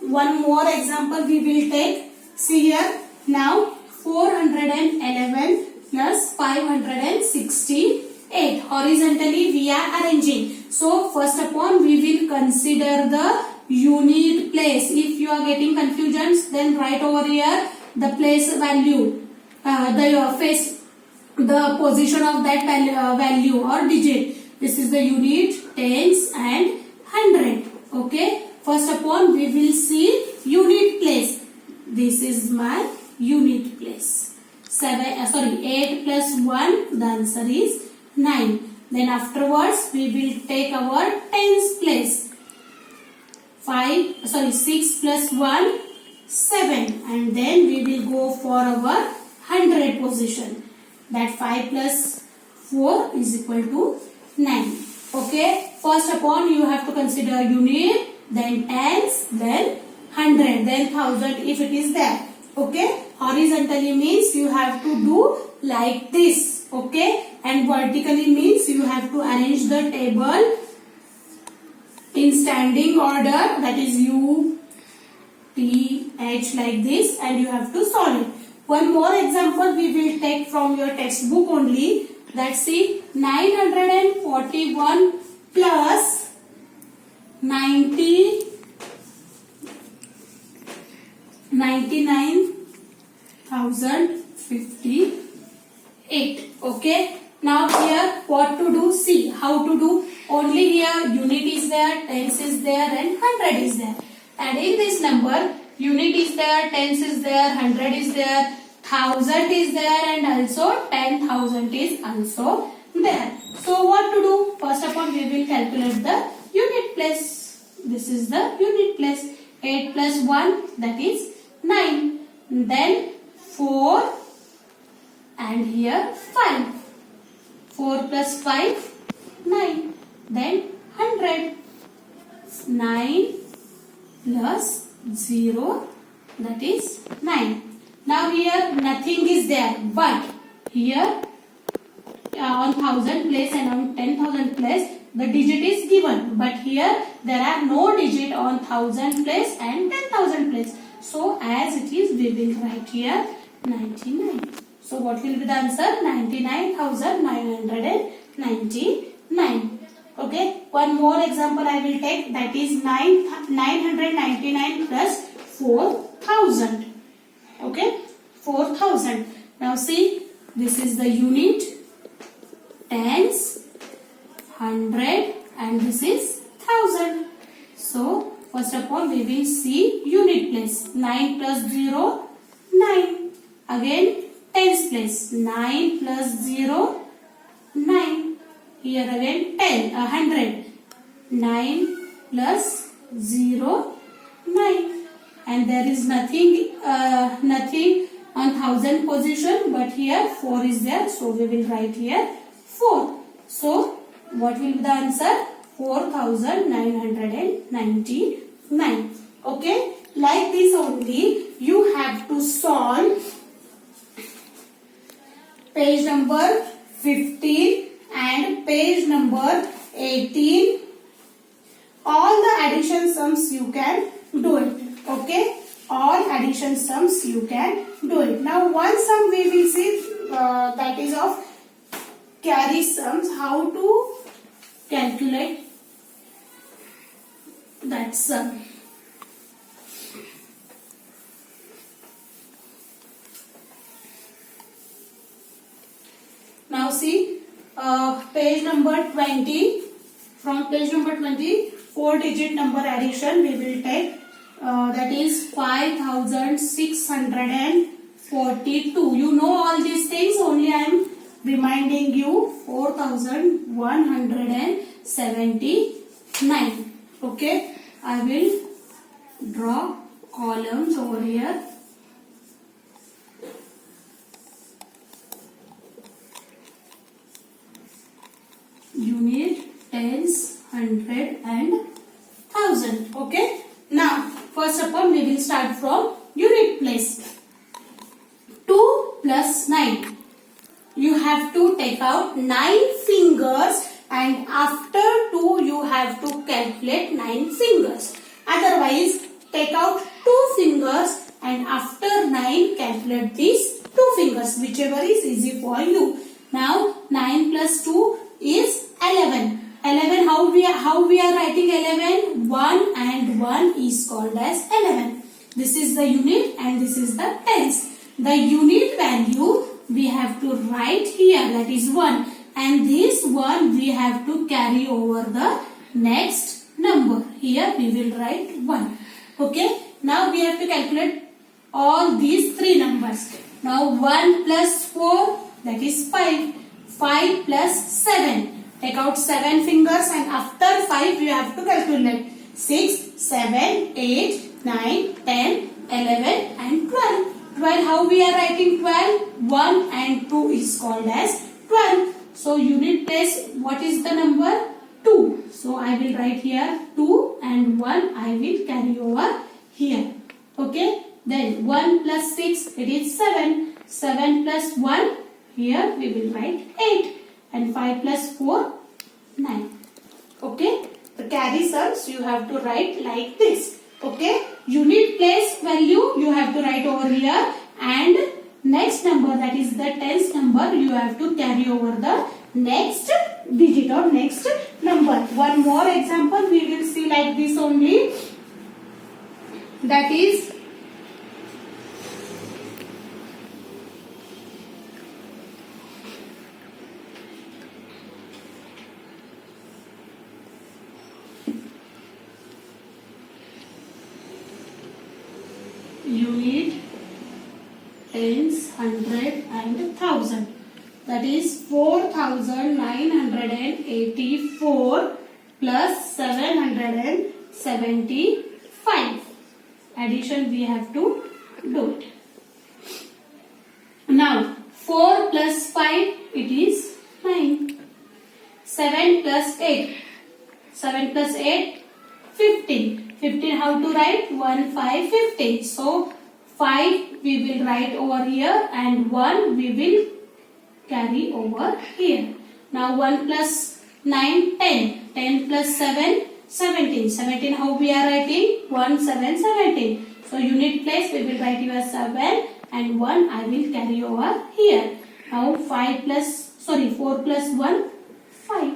one more example we will take. See here, now 411 plus 568. Horizontally we are arranging. So first upon we will consider the unit place. If you are getting confusions, then write over here the place value, the position of that value or digit. This is the unit, tens and hundred. Okay. First upon we will see unit place. This is my unit place. 8 plus 1, the answer is 9. Then afterwards we will take our tens place. 6 plus 1, 7. And then we will go for our hundred position. That 5 plus 4 is equal to 9. Okay. First upon you have to consider unit, then tens, then hundred, then thousand if it is there. Okay. Horizontally means you have to do like this. Okay. And vertically means you have to arrange the table in standing order, that is U, T, H like this, and you have to solve it. One more example we will take from your textbook only. Let's see, 941 plus 99,058. Okay. Now here what to do? See how to do. Only here unit is there, tens is there and hundred is there. And in this number, unit is there, tens is there, hundred is there, thousand is there, and also 10,000 is also there. So what to do? First of all, we will calculate the unit place. This is the unit place. 8 plus 1, that is 9. Then 4 and here 5. 4 plus 5, 9. Then 100. 9 plus 0, that is 9. Now here nothing is there, but here on 1000 place and on 10,000 place the digit is given, but here there are no digit on 1000 place and 10,000 place. So as it is, we will write here 99. So what will be the answer? 99,999. Okay. One more example I will take, that is 999 plus 4,000. Okay. 4,000. Now see, this is the unit, tens, hundred, and this is thousand. So first of all we will see unit place. 9 plus 0, 9. Again tens place. 9 plus 0, 9. Here again 100. 9 plus 0, 9. And there is nothing on 1000 position, but here 4 is there, so we will write here 4. So what will be the answer? 4,999. Okay. Like this only you have to solve page number 15 and page number 18. All the addition sums you can do it. Okay. All addition sums you can do it. Now one sum we will see, that is of carry sums. How to calculate that sum? Now see, page number 20. From page number 20, 4-digit number addition we will take. That is 5,642. You know all these things, only I am reminding you. 4,179. Okay. I will draw columns over here. Unit, tens, hundred and thousand. Okay. Now first of all we will start from unit place. 2 plus 9. You have to take out 9 fingers, and after 2 you have to calculate 9 fingers. Otherwise take out whichever is easy for you. Now 9 plus 2 is 11. 11, how we are writing 11? 1 and 1 is called as 11. This is the unit and this is the tens. The unit value we have to write here, that is 1, and this 1 we have to carry over the next number. Here we will write 1. Okay. Now we have to calculate all these three numbers. Now 1 plus 4, that is 5. 5 plus 7. Take out 7 fingers and after 5 you have to calculate. 6, 7, 8, 9, 10, 11 and 12. 12, how we are writing 12? 1 and 2 is called as 12. So unit place, what is the number? 2. So I will write here 2 and 1 I will carry over here. Okay. Then 1 plus 6, it is 7. 7 plus 1, here we will write 8. And 5 plus 4, 9. Okay. The carry sums you have to write like this. Okay. Unit place value you have to write over here. And next number, that is the tens number, you have to carry over the next digit or next number. One more example we will see like this only. That is unit, tens, hundred and thousand. That is 4,984 plus 775. Addition we have to do it. Now 4 plus 5, it is 9. 7 plus 8. 7 plus 8, 15. 15, how to write? 1, 5, 15. So 5 we will write over here and 1 we will carry over here. Now 1 plus 9, 10. 10 plus 7, 17. 17, how we are writing? 1, 7, 17. So unit place we will write here 7 and 1 I will carry over here. Now 4 plus 1, 5.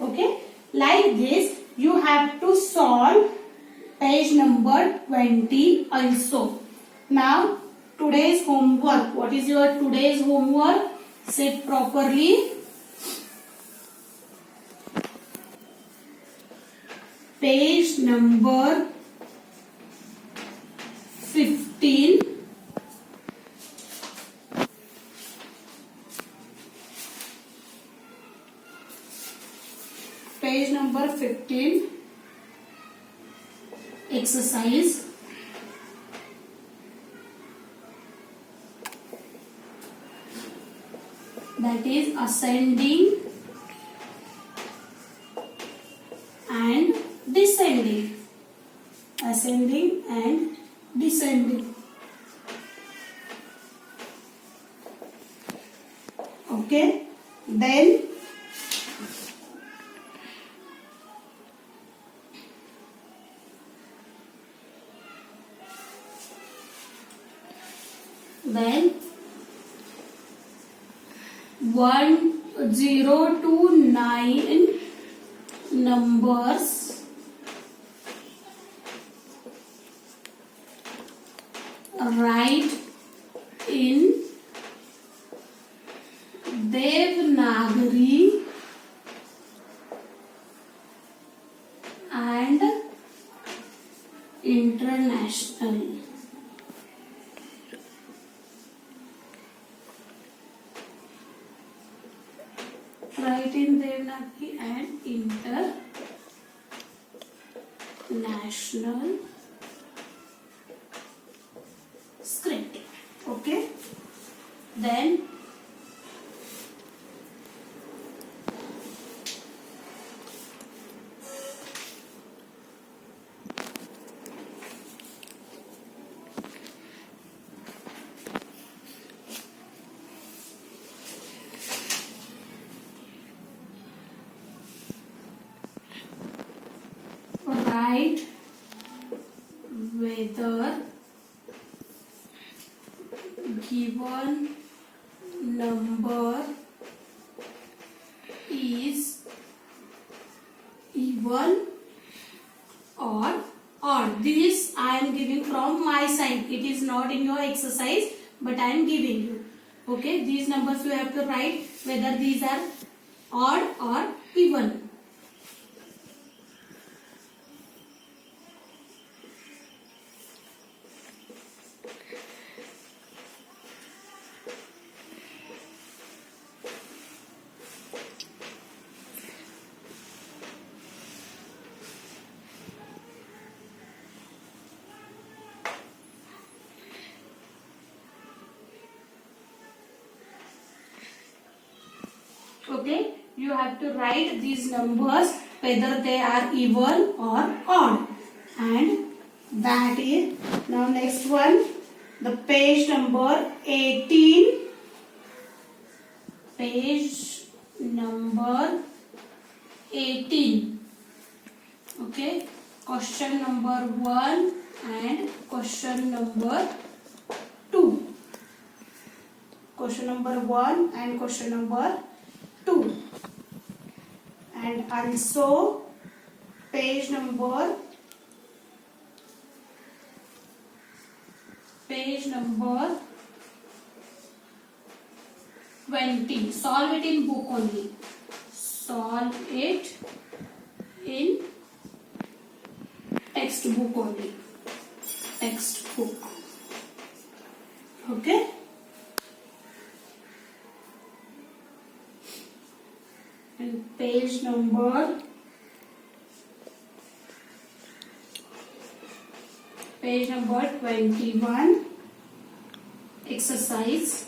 Okay. Like this you have to solve page number 20 also. Now today's homework. What is your today's homework? Sit properly. Page number 15. Page number 15. Exercise. That is ascending and descending. Ascending and descending. Okay. Then then 1, 0 to 9 numbers write in Devanagari and International. Write in Devanagari and International script. Okay. Then write whether given number is even or odd. This I am giving from my side. It is not in your exercise, but I am giving you. Okay, these numbers you have to write whether these are odd or even. Okay, you have to write these numbers whether they are even or odd, and that is now next one, the page number 18. Page number 18. Okay, question number 1 and question number 2. Question number 1 and question number 2, and also page number 20. Solve it in book only. Solve it in textbook only. Textbook. Okay. And page number 21, exercise.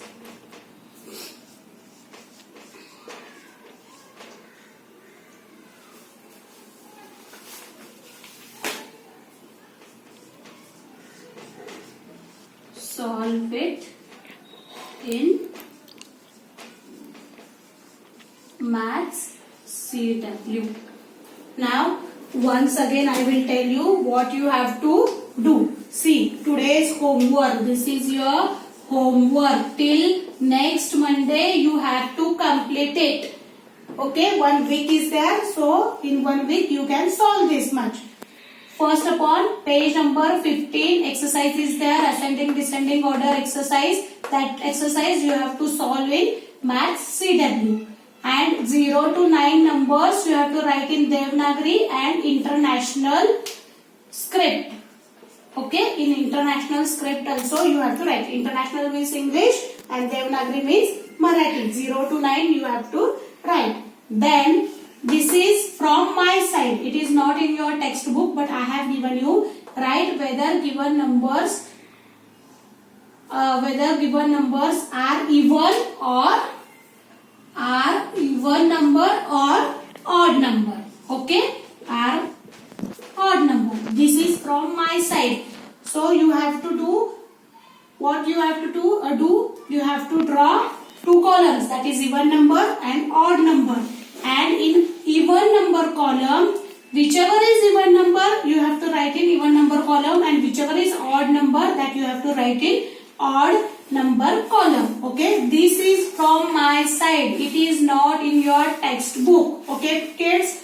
Solve it in Maths CW. Now once again I will tell you what you have to do. See, today's homework, this is your homework. Till next Monday you have to complete it. Okay, 1 week is there, so in 1 week you can solve this much. First upon page number 15, exercise is there, ascending descending order exercise. That exercise you have to solve in Maths CW. And 0 to 9 numbers you have to write in Devanagari and international script. Okay, in international script also you have to write. International means English and Devanagari means Marathi. 0 to 9 you have to write. Then this is from my side. It is not in your textbook, but I have given you. Write whether given numbers are even number or odd number. Okay, are odd number. This is from my side. So you have to do what you have to do. You have to draw 2 columns, that is even number and odd number. And in even number column, whichever is even number you have to write in even number column, and whichever is odd number that you have to write in odd number column. Okay, this is from my side. It is not in your textbook. Okay kids.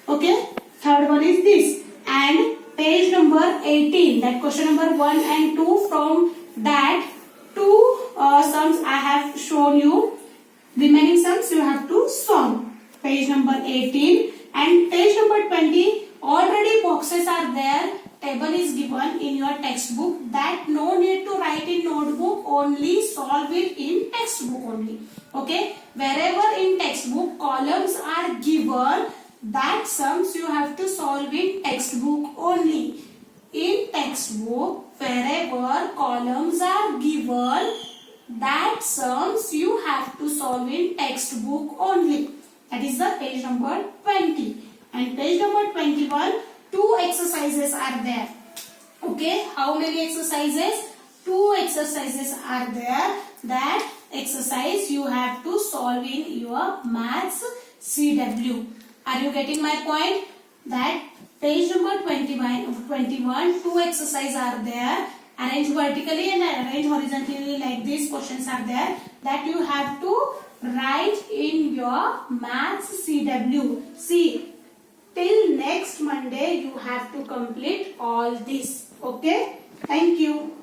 Okay, third one is this, and page number 18, that question number 1 and 2, from that 2 sums I have shown you. Remaining sums you have to solve. Page number 18 and page number 20, already boxes are there. Table is given in your textbook, that no need to write in notebook, only solve it in textbook only. Okay, wherever in textbook columns are given, that sums you have to solve in textbook only. In textbook, wherever columns are given, that sums you have to solve in textbook only. That is the page number 20. And page number 21, 2 exercises are there. Okay, how many exercises? 2 exercises are there. That exercise you have to solve in your Maths CW. Are you getting my point? That page number 21, 2 exercises are there, arrange vertically and arrange horizontally like these questions are there that you have to write in your maths CW. See, till next Monday you have to complete all this. Okay, thank you.